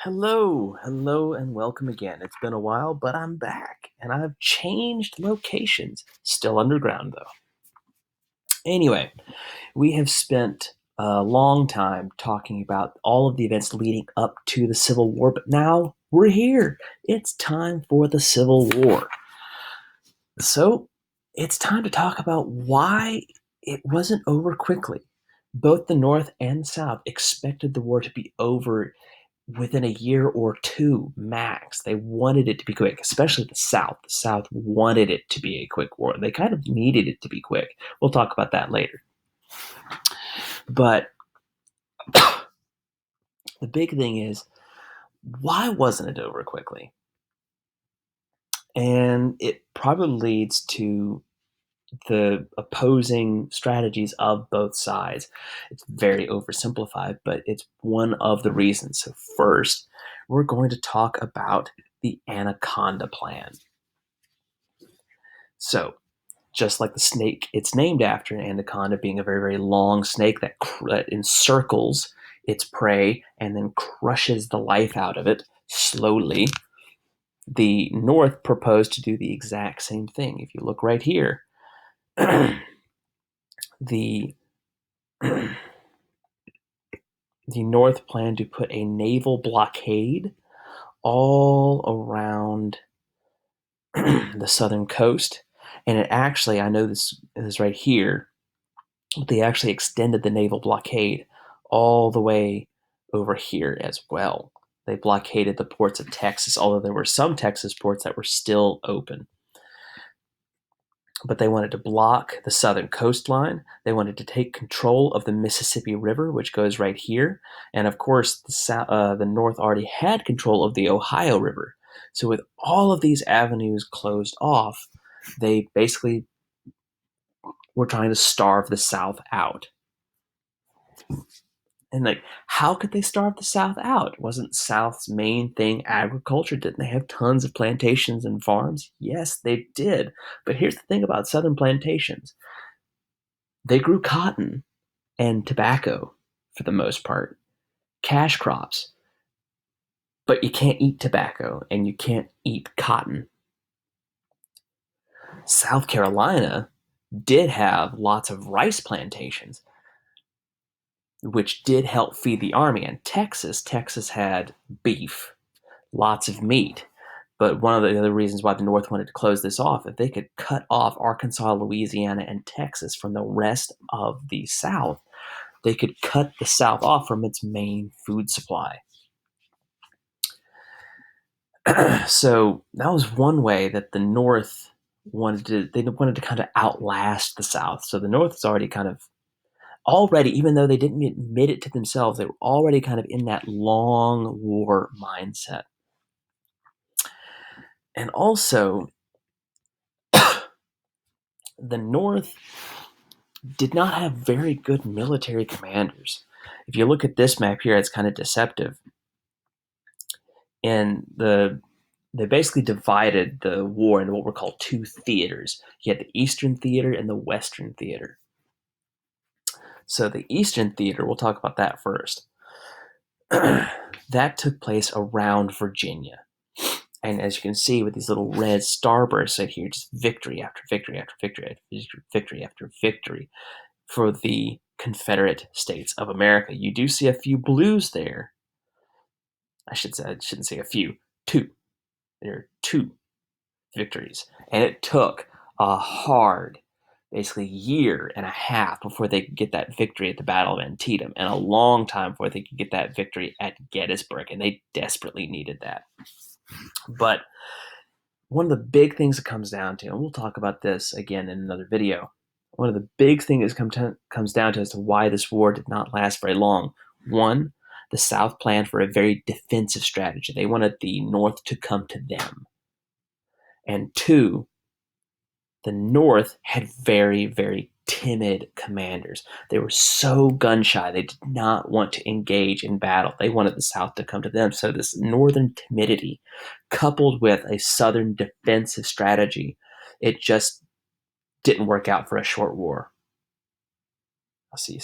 Hello, and welcome again. It's been a while, but I'm back, and I've changed locations. Still underground, though. Anyway, we have spent a long time talking about all of the events leading up to the Civil War, but now we're here. It's time for the Civil War. So, it's time to talk about why it wasn't over quickly. Both the North and the South expected the war to be over within a year or two max. They wanted it to be quick, especially the South. The South wanted it to be a quick war. They kind of needed it to be quick. We'll talk about that later. But the big thing is, why wasn't it over quickly? And it probably leads to the opposing strategies of both sides. It's very oversimplified, but it's one of the reasons. So, first, we're going to talk about the Anaconda Plan. So, just like the snake it's named after, an anaconda being a very, very long snake that encircles its prey and then crushes the life out of it slowly, the North proposed to do the exact same thing. If you look right here, the the North planned to put a naval blockade all around the southern coast. And it actually, I know this is right here, but they actually extended the naval blockade all the way over here as well. They blockaded the ports of Texas, although there were some Texas ports that were still open. But they wanted to block the southern coastline. They wanted to take control of the Mississippi River, which goes right here. And of course, the North already had control of the Ohio River. So with all of these avenues closed off, they basically were trying to starve the South out. And how could they starve the South out? Wasn't South's main thing agriculture? Didn't they have tons of plantations and farms? Yes, they did. But here's the thing about Southern plantations. They grew cotton and tobacco for the most part, cash crops. But you can't eat tobacco and you can't eat cotton. South Carolina did have lots of rice plantations, which did help feed the army. And Texas had beef, lots of meat. But one of the other reasons why the North wanted to close this off, if they could cut off Arkansas, Louisiana, and Texas from the rest of the South, they could cut the South off from its main food supply. So that was one way that the North wanted to kind of outlast the South. So the North is already, even though they didn't admit it to themselves, they were already kind of in that long war mindset. And also, the North did not have very good military commanders. If you look at this map here, it's kind of deceptive. And they basically divided the war into what were called two theaters. You had the Eastern Theater and the Western Theater. So the Eastern Theater, we'll talk about that first. That took place around Virginia. And as you can see with these little red starbursts right here, just victory after victory after victory after victory after victory for the Confederate States of America. You do see a few blues there. I shouldn't say a few. Two. There are two victories. And it took a hard, basically year and a half before they could get that victory at the Battle of Antietam, and a long time before they could get that victory at Gettysburg, and they desperately needed that. But one of the big things it comes down to, and we'll talk about this again in another video, one of the big things that comes down to as to why this war did not last very long. One, the South planned for a very defensive strategy. They wanted the North to come to them. And two, the North had very, very timid commanders. They were so gun shy. They did not want to engage in battle. They wanted the South to come to them. So this northern timidity, coupled with a southern defensive strategy, it just didn't work out for a short war. I'll see you